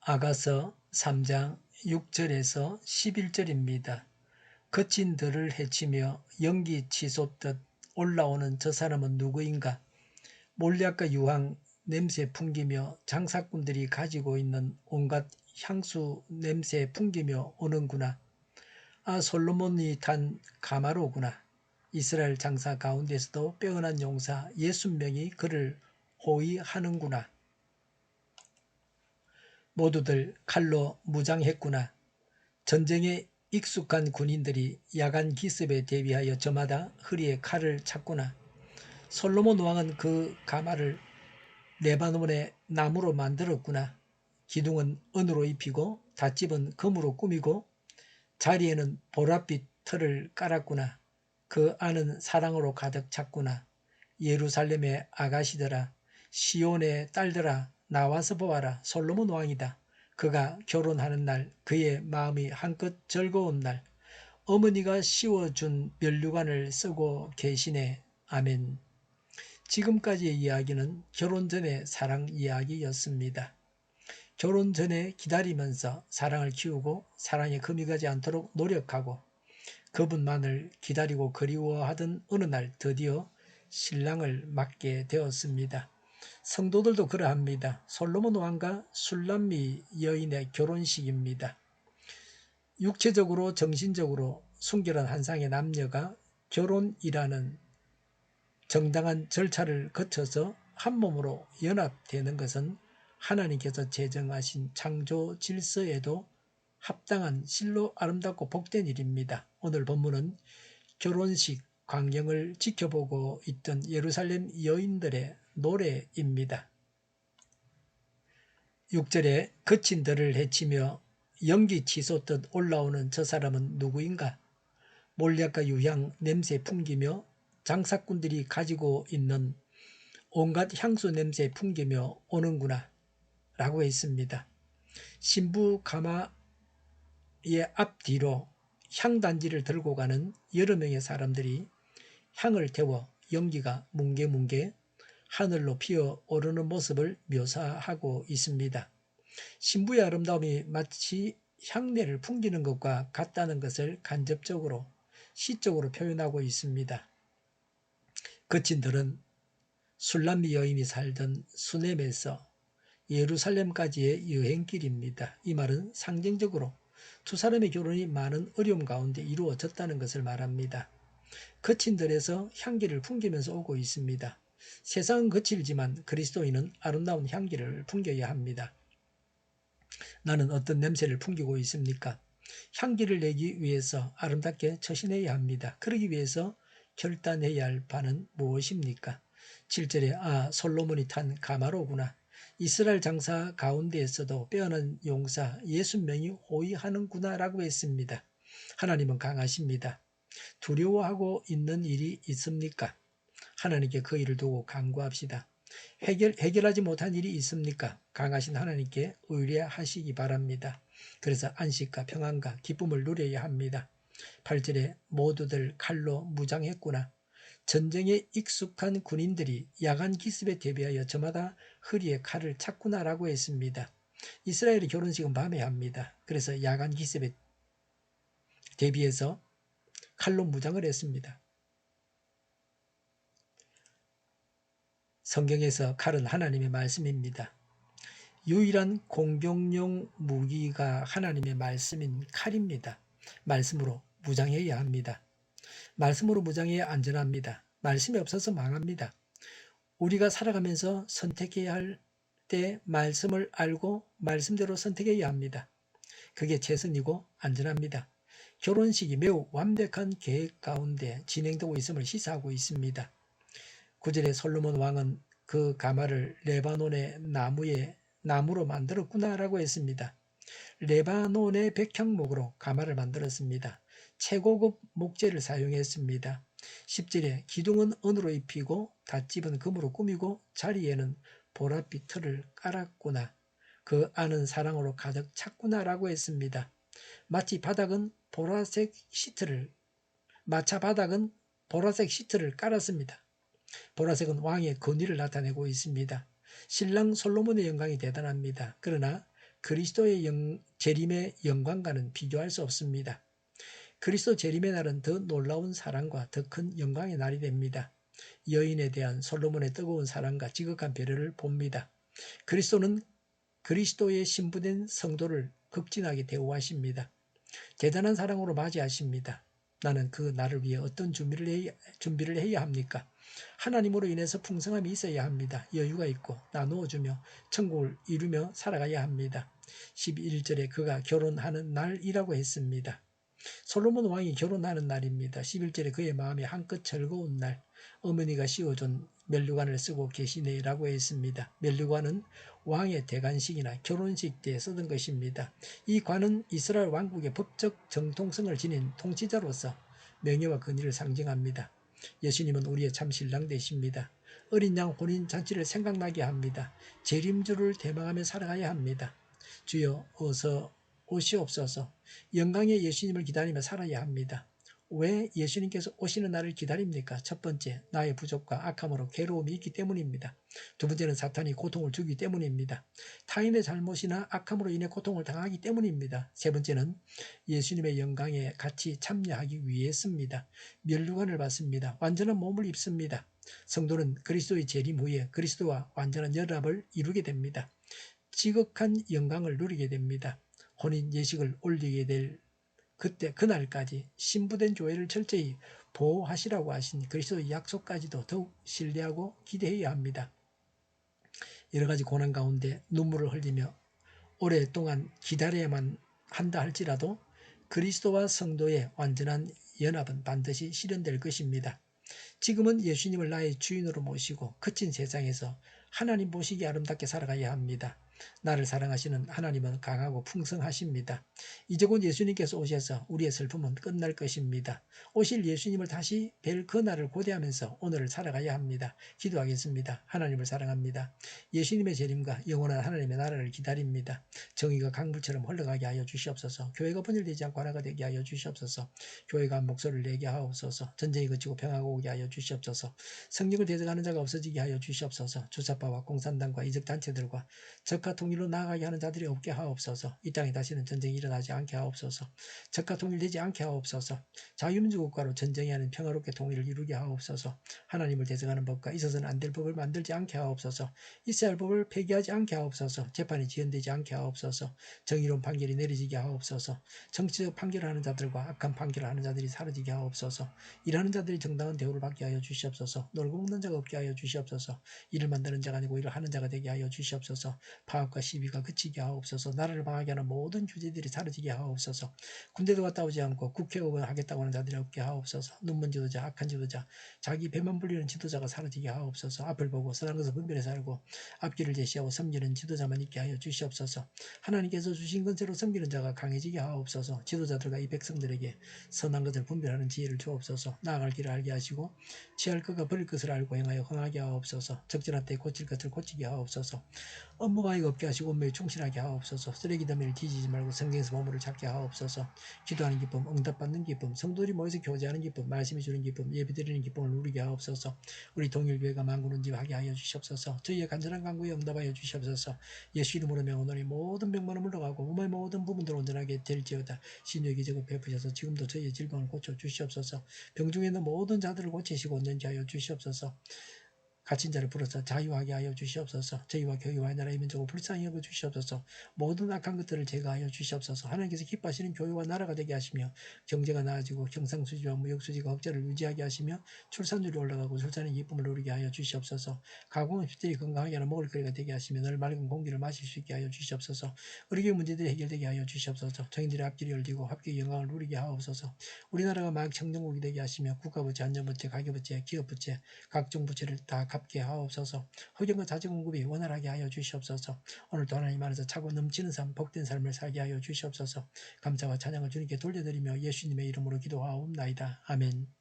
아가서 3장 6절에서 11절입니다. 거친 들을 헤치며 연기 치솟듯 올라오는 저 사람은 누구인가? 몰약과 유황 냄새 풍기며 장사꾼들이 가지고 있는 온갖 향수 냄새 풍기며 오는구나. 아, 솔로몬이 탄 가마로구나. 이스라엘 장사 가운데서도 빼어난 용사 60명이 그를 호위하는구나. 모두들 칼로 무장했구나. 전쟁에 익숙한 군인들이 야간 기습에 대비하여 저마다 허리에 칼을 찼구나. 솔로몬 왕은 그 가마를 레바논의 나무로 만들었구나. 기둥은 은으로 입히고 닷집은 금으로 꾸미고 자리에는 보랏빛 털을 깔았구나. 그 안은 사랑으로 가득 찼구나. 예루살렘의 아가씨들아, 시온의 딸들아, 나와서 보아라. 솔로몬 왕이다. 그가 결혼하는 날, 그의 마음이 한껏 즐거운 날, 어머니가 씌워준 면류관을 쓰고 계시네. 아멘. 지금까지의 이야기는 결혼 전의 사랑 이야기였습니다. 결혼 전에 기다리면서 사랑을 키우고 사랑에 금이 가지 않도록 노력하고 그분만을 기다리고 그리워하던 어느 날 드디어 신랑을 맞게 되었습니다. 성도들도 그러합니다. 솔로몬 왕과 술람미 여인의 결혼식입니다. 육체적으로 정신적으로 순결한 한 쌍의 남녀가 결혼이라는 정당한 절차를 거쳐서 한 몸으로 연합되는 것은 하나님께서 제정하신 창조 질서에도 합당한 실로 아름답고 복된 일입니다. 오늘 본문은 결혼식 광경을 지켜보고 있던 예루살렘 여인들의 노래입니다. 6절에 거친 들을 헤치며 연기 치솟듯 올라오는 저 사람은 누구인가? 몰약과 유향 냄새 풍기며 장사꾼들이 가지고 있는 온갖 향수 냄새 풍기며 오는구나 라고 했습니다. 신부 가마의 앞뒤로 향단지를 들고 가는 여러 명의 사람들이 향을 태워 연기가 뭉게뭉게 하늘로 피어오르는 모습을 묘사하고 있습니다. 신부의 아름다움이 마치 향내를 풍기는 것과 같다는 것을 간접적으로 시적으로 표현하고 있습니다. 거친 들은 술람미 여인이 살던 수넴에서 예루살렘까지의 여행길입니다. 이 말은 상징적으로 두 사람의 결혼이 많은 어려움 가운데 이루어졌다는 것을 말합니다. 거친 들에서 향기를 풍기면서 오고 있습니다. 세상은 거칠지만 그리스도인은 아름다운 향기를 풍겨야 합니다. 나는 어떤 냄새를 풍기고 있습니까? 향기를 내기 위해서 아름답게 처신해야 합니다. 그러기 위해서 결단해야 할 바는 무엇입니까? 7절에 솔로몬이 탄 가마로구나. 이스라엘 장사 가운데에서도 빼어난 용사 60명이 호위하는구나 라고 했습니다. 하나님은 강하십니다. 두려워하고 있는 일이 있습니까? 하나님께 그 일을 두고 간구합시다. 해결하지 못한 일이 있습니까? 강하신 하나님께 의뢰하시기 바랍니다. 그래서 안식과 평안과 기쁨을 누려야 합니다. 8절에 모두들 칼로 무장했구나. 전쟁에 익숙한 군인들이 야간 기습에 대비하여 저마다 허리에 칼을 찼구나라고 했습니다. 이스라엘의 결혼식은 밤에 합니다. 그래서 야간 기습에 대비해서 칼로 무장을 했습니다. 성경에서 칼은 하나님의 말씀입니다. 유일한 공격용 무기가 하나님의 말씀인 칼입니다. 말씀으로 무장해야 합니다. 말씀으로 무장해야 안전합니다. 말씀이 없어서 망합니다. 우리가 살아가면서 선택해야 할 때 말씀을 알고 말씀대로 선택해야 합니다. 그게 최선이고 안전합니다. 결혼식이 매우 완벽한 계획 가운데 진행되고 있음을 시사하고 있습니다. 9절에 솔로몬 왕은 그 가마를 레바논의 나무로 만들었구나라고 했습니다. 레바논의 백향목으로 가마를 만들었습니다. 최고급 목재를 사용했습니다. 10절에 기둥은 은으로 입히고 닷집은 금으로 꾸미고 자리에는 보랏빛 털을 깔았구나. 그 안은 사랑으로 가득 찼구나라고 했습니다. 마차 바닥은 보라색 시트를 깔았습니다. 보라색은 왕의 권위를 나타내고 있습니다. 신랑 솔로몬의 영광이 대단합니다. 그러나 그리스도의 재림의 영광과는 비교할 수 없습니다. 그리스도 재림의 날은 더 놀라운 사랑과 더 큰 영광의 날이 됩니다. 여인에 대한 솔로몬의 뜨거운 사랑과 지극한 배려를 봅니다. 그리스도는 그리스도의 신부된 성도를 극진하게 대우하십니다. 대단한 사랑으로 맞이하십니다. 나는 그 날을 위해 어떤 준비를 해야 합니까? 하나님으로 인해서 풍성함이 있어야 합니다. 여유가 있고 나누어주며 천국을 이루며 살아가야 합니다. 11절에 그가 결혼하는 날이라고 했습니다. 솔로몬 왕이 결혼하는 날입니다. 11절에 그의 마음이 한껏 즐거운 날, 어머니가 씌워준 멜류관을 쓰고 계시네라고 했습니다. 멜류관은 왕의 대관식이나 결혼식 때 쓰던 것입니다. 이 관은 이스라엘 왕국의 법적 정통성을 지닌 통치자로서 명예와 권위를 상징합니다. 예수님은 우리의 참 신랑 되십니다. 어린 양 혼인 잔치를 생각나게 합니다. 재림주를 대망하며 살아가야 합니다. 주여 어서 오시옵소서. 영광의 예수님을 기다리며 살아야 합니다. 왜 예수님께서 오시는 날을 기다립니까? 첫 번째, 나의 부족과 악함으로 괴로움이 있기 때문입니다. 두 번째는 사탄이 고통을 주기 때문입니다. 타인의 잘못이나 악함으로 인해 고통을 당하기 때문입니다. 세 번째는 예수님의 영광에 같이 참여하기 위해서입니다. 멸류관을 받습니다. 완전한 몸을 입습니다. 성도는 그리스도의 재림 후에 그리스도와 완전한 연합을 이루게 됩니다. 지극한 영광을 누리게 됩니다. 혼인 예식을 올리게 될 그날까지 신부된 교회를 철저히 보호하시라고 하신 그리스도의 약속까지도 더욱 신뢰하고 기대해야 합니다. 여러 가지 고난 가운데 눈물을 흘리며 오랫동안 기다려야만 한다 할지라도 그리스도와 성도의 완전한 연합은 반드시 실현될 것입니다. 지금은 예수님을 나의 주인으로 모시고 거친 세상에서 하나님 보시기에 아름답게 살아가야 합니다. 나를 사랑하시는 하나님은 강하고 풍성하십니다. 이제 곧 예수님께서 오셔서 우리의 슬픔은 끝날 것입니다. 오실 예수님을 다시 뵐 그 날을 고대하면서 오늘을 살아가야 합니다. 기도하겠습니다. 하나님을 사랑합니다. 예수님의 재림과 영원한 하나님의 나라를 기다립니다. 정의가 강물처럼 흘러가게 하여 주시옵소서. 교회가 분열되지 않고 하나가 되게 하여 주시옵소서. 교회가 한 목소리를 내게 하옵소서. 전쟁이 그치고 평화가 오게 하여 주시옵소서. 성령을 대적하는 자가 없어지게 하여 주시옵소서. 주사파와 공산당과 이적단체들과 적과 통일로 나아가게 하는 자들이 없게 하옵소서. 이 땅에 다시는 전쟁이 일어나지 않게 하옵소서. 적과 통일되지 않게 하옵소서. 자유민주국가로 전쟁이 하는 평화롭게 통일을 이루게 하옵소서. 하나님을 대적하는 법과 있어서는 안 될 법을 만들지 않게 하옵소서. 있어야 할 법을 폐기하지 않게 하옵소서. 재판이 지연되지 않게 하옵소서. 정의로운 판결이 내려지게 하옵소서. 정치적 판결을 하는 자들과 악한 판결을 하는 자들이 사라지게 하옵소서. 일하는 자들이 정당한 대우를 받게 하여 주시옵소서. 놀고 먹는 자가 없게 하여 주시옵소서. 일을 만드는 자가 아니고 일을 하는 자가 되게 하여 주시옵소서. 파업과 시비가 그치게 하옵소서. 나라를 망하게 하는 모든 주제들이 사라지게 하옵소서. 군대도 갔다 오지 않고 국회의원 하겠다고 하는 자들이 없게 하옵소서. 눈먼 지도자, 악한 지도자, 자기 배만 불리는 지도자가 사라지게 하옵소서. 앞을 보고 선한 것을 분별해 살고 앞길을 제시하고 섬기는 지도자만 있게 하여 주시옵소서. 하나님께서 주신 건세로 섬기는 자가 강해지게 하옵소서. 지도자들과 이 백성들에게 선한 것을 분별하는 지혜를 주옵소서. 나아갈 길을 알게 하시고 취할 것과 버릴 것을 알고 행하여 흥하게 하옵소서. 적절한 때에 고칠 것을 고치게 하옵소서. 업무방해가 없게 하시고 온매에 충실하게 하옵소서. 쓰레기 더미를 뒤지지 말고 성경에서 보물을 찾게 하옵소서. 기도하는 기쁨, 응답받는 기쁨, 성도들이 모여서 교제하는 기쁨, 말씀이 주는 기쁨, 예배드리는 기쁨을 누리게 하옵소서. 우리 동일교회가 만군은집하게 하여 주시옵소서. 저희의 간절한 간구에 응답하여 주시옵소서. 예수 이름으로 명하노니 모든 병만은 물러가고 몸의 모든 부분들 온전하게 될지어다. 신유의 기적을 베푸셔서 지금도 저희의 질병을 고쳐 주시옵소서. 병중에 있는 모든 자들을 고치시고 온전케 하여 주시옵소서. 갇힌 자를 불어서 자유하게 하여 주시옵소서. 저희와 교회와 나라의 민족을 불쌍히 여겨 주시옵소서. 모든 악한 것들을 제거하여 주시옵소서. 하나님께서 기뻐하시는 교회와 나라가 되게 하시며 경제가 나아지고 경상수지와 무역수지가 흑자를 유지하게 하시며 출산율이 올라가고 출산의 기쁨을 누리게 하여 주시옵소서. 가공한 핏들이 건강하게 하는 먹을거리가 되게 하시며 늘 맑은 공기를 마실 수 있게 하여 주시옵소서. 우리 교회 문제들이 해결되게 하여 주시옵소서. 정인들의 앞길이 열리고 합계의 영광을 누리게 하옵소서. 우리나라가 마약 청정국이 되게 하시며 국가부채, 안전부채, 가계부채, 기업부채, 각종 부채를 다 갚게 하옵소서. 흑연과 자재 공급이 원활하게 하여 주시옵소서. 오늘도 하나님 안에서 차고 넘치는 삶, 복된 삶을 살게 하여 주시옵소서. 감사와 찬양을 주님께 돌려드리며 예수님의 이름으로 기도하옵나이다. 아멘.